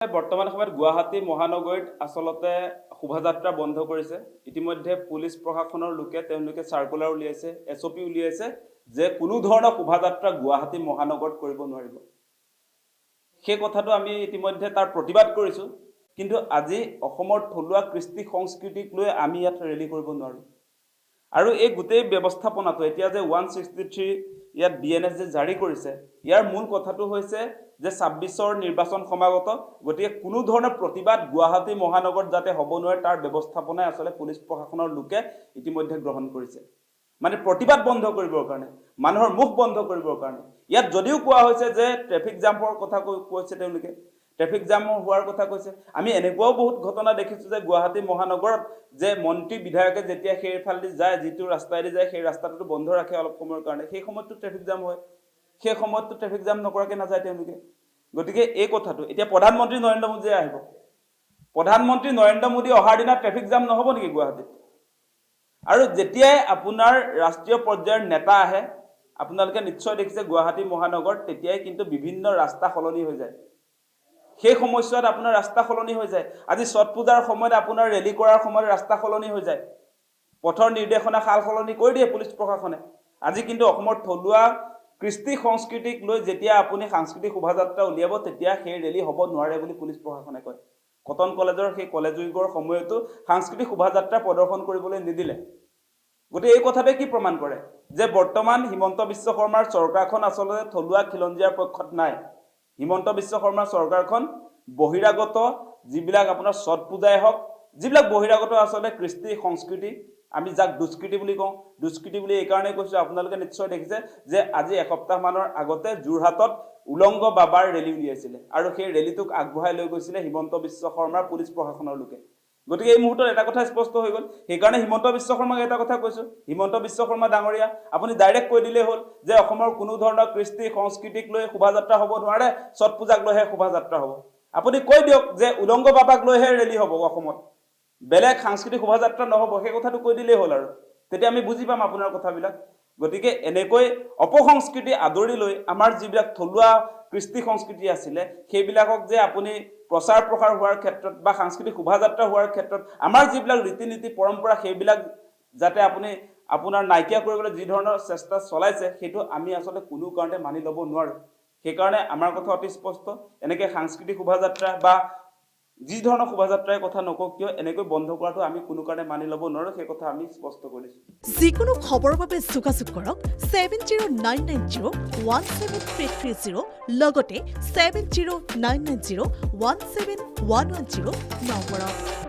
বৰ্তমান সময়ত গুৱাহাটী মহানগৰীত আচলতে শোভাযাত্ৰা বন্ধ কৰিছে। ইতিমধ্যে পুলিচ প্ৰশাসনৰ লোকে তেওঁলোকে চাৰ্কুলাৰ উলিয়াইছে, এছঅপি উলিয়াইছে যে কোনো ধৰণৰ শোভাযাত্ৰা গুৱাহাটী মহানগৰত কৰিব নোৱাৰিব। সেই কথাটো আমি ইতিমধ্যে তাৰ প্ৰতিবাদ কৰিছোঁ, কিন্তু আজি অসমৰ থলুৱা কৃষ্টি সংস্কৃতিক লৈ আমি ইয়াত ৰেলী কৰিব নোৱাৰোঁ। আৰু এই গোটেই ব্যৱস্থাপনাটো এতিয়া যে 163 ইয়াত BNS যে জাৰি কৰিছে, ইয়াৰ মূল কথাটো হৈছে যে 26ৰ নিৰ্বাচন সমাগত, গতিকে কোনো ধৰণৰ প্ৰতিবাদ গুৱাহাটী মহানগৰত যাতে হ'ব নোৱাৰে তাৰ ব্যৱস্থাপনাই আচলতে পুলিচ প্ৰশাসনৰ লোকে ইতিমধ্যে গ্ৰহণ কৰিছে। মানে প্ৰতিবাদ বন্ধ কৰিবৰ কাৰণে, মানুহৰ মুখ বন্ধ কৰিবৰ কাৰণে। ইয়াত যদিও কোৱা হৈছে যে ট্ৰেফিক জামৰ কথা কৈছে, তেওঁলোকে ট্ৰেফিক জাম হোৱাৰ কথা কৈছে। আমি এনেকুৱাও বহুত ঘটনা দেখিছোঁ যে গুৱাহাটী মহানগৰত যে মন্ত্ৰী বিধায়কে যেতিয়া সেইফালেদি যায়, যিটো ৰাস্তাইদি যায় সেই ৰাস্তাটো বন্ধ ৰাখে অলপ সময়ৰ কাৰণে, সেই সময়ততো ট্ৰেফিক জাম হয়। সেই সময়ততো ট্ৰেফিক জাম নকৰাকৈ নাযায় তেওঁলোকে। গতিকে এই কথাটো এতিয়া প্ৰধানমন্ত্ৰী নৰেন্দ্ৰ মোদী আহিব, প্ৰধানমন্ত্ৰী নৰেন্দ্ৰ মোদী অহাৰ দিনা ট্ৰেফিক জাম নহ'ব নেকি গুৱাহাটীত? আৰু যেতিয়াই আপোনাৰ ৰাষ্ট্ৰীয় পৰ্যায়ৰ নেতা আহে, আপোনালোকে নিশ্চয় দেখিছে গুৱাহাটী মহানগৰত তেতিয়াই কিন্তু বিভিন্ন ৰাস্তা সলনি হৈ যায়। সেই সময়ছোৱাত আপোনাৰ ৰাস্তা সলনি হৈ যায়। আজি ছট পূজাৰ সময়ত আপোনাৰ ৰেলী কৰাৰ সময়ত ৰাস্তা সলনি হৈ যায়। পথৰ নিৰ্দেশনা সাল সলনি কৰি দিয়ে পুলিচ প্ৰশাসনে। আজি কিন্তু অসমৰ থলুৱা কৃষ্টি সংস্কৃতিক লৈ যেতিয়া আপুনি সাংস্কৃতিক শোভাযাত্ৰা উলিয়াব, তেতিয়া সেই ৰেলী হ'ব নোৱাৰে বুলি পুলিচ প্ৰশাসনে কয়। কটন কলেজৰ সেই কলেজ উইকৰ সময়তো সাংস্কৃতিক শোভাযাত্ৰা প্ৰদৰ্শন কৰিবলৈ নিদিলে। গতিকে এই কথাটোৱে কি প্ৰমাণ কৰে যে বৰ্তমান হিমন্ত বিশ্ব শৰ্মাৰ চৰকাৰখন আচলতে থলুৱা খিলঞ্জীয়াৰ পক্ষত নাই। হিমন্ত বিশ্ব শৰ্মাৰ চৰকাৰখন বহিৰাগত যিবিলাক আপোনাৰ ছট পূজাই হওক, যিবিলাক বহিৰাগত আচলতে কৃষ্টি সংস্কৃতি, আমি যাক দুষ্কৃতি বুলি কওঁ, দুষ্কৃতি বুলি এইকাৰণে কৈছোঁ, আপোনালোকে নিশ্চয় দেখিছে যে আজি এসপ্তাহমানৰ আগতে যোৰহাটত উলংগ বাবাৰ ৰেলী উলিয়াইছিলে আৰু সেই ৰেলীটোক আগবঢ়াই লৈ গৈছিলে হিমন্ত বিশ্ব শৰ্মাৰ পুলিচ প্ৰশাসনৰ লোকে। গতিকে এই মুহূৰ্তত এটা কথা স্পষ্ট হৈ গ'ল। সেইকাৰণে হিমন্ত বিশ্ব শৰ্মাক এটা কথা কৈছোঁ, হিমন্ত বিশ্ব শৰ্মা ডাঙৰীয়া, আপুনি ডাইৰেক্ট কৈ দিলেই হ'ল যে অসমৰ কোনো ধৰণৰ কৃষ্টি সংস্কৃতিক লৈ শোভাযাত্ৰা হ'ব নোৱাৰে, ছট পূজাক লৈহে শোভাযাত্ৰা হ'ব। আপুনি কৈ দিয়ক যে উলংগ বাবাক লৈহে ৰেলী হ'ব অসমত, বেলেগ সাংস্কৃতিক শোভাযাত্ৰা নহ'ব, সেই কথাটো কৈ দিলেই হ'ল আৰু তেতিয়া আমি বুজি পাম আপোনাৰ কথাবিলাক। গতিকে এনেকৈ অপসংস্কৃতি আদৰি লৈ আমাৰ যিবিলাক থলুৱা কৃষ্টি সংস্কৃতি আছিলে সেইবিলাকক যে আপুনি প্ৰচাৰ প্ৰসাৰ হোৱাৰ ক্ষেত্ৰত বা সাংস্কৃতিক শোভাযাত্ৰা হোৱাৰ ক্ষেত্ৰত আমাৰ যিবিলাক ৰীতি নীতি পৰম্পৰা সেইবিলাক যাতে আপুনি আপোনাৰ নাইকিয়া কৰিবলৈ যি ধৰণৰ চেষ্টা চলাইছে, সেইটো আমি আচলতে কোনো কাৰণতে মানি ল'ব নোৱাৰোঁ। সেইকাৰণে আমাৰ কথা অতি স্পষ্ট, এনেকৈ সাংস্কৃতিক শোভাযাত্ৰা বা যি ধৰণৰ শোভাযাত্ৰাৰ কথা নকওঁ কিয় এনেকৈ বন্ধ কৰাটো আমি কোনো কাৰণে মানি ল'ব নোৱাৰোঁ, সেই কথা আমি স্পষ্ট কৰিছোঁ। যিকোনো খবৰৰ বাবে যোগাযোগ কৰক 7099017330 লগতে 7099017110 নম্বৰত।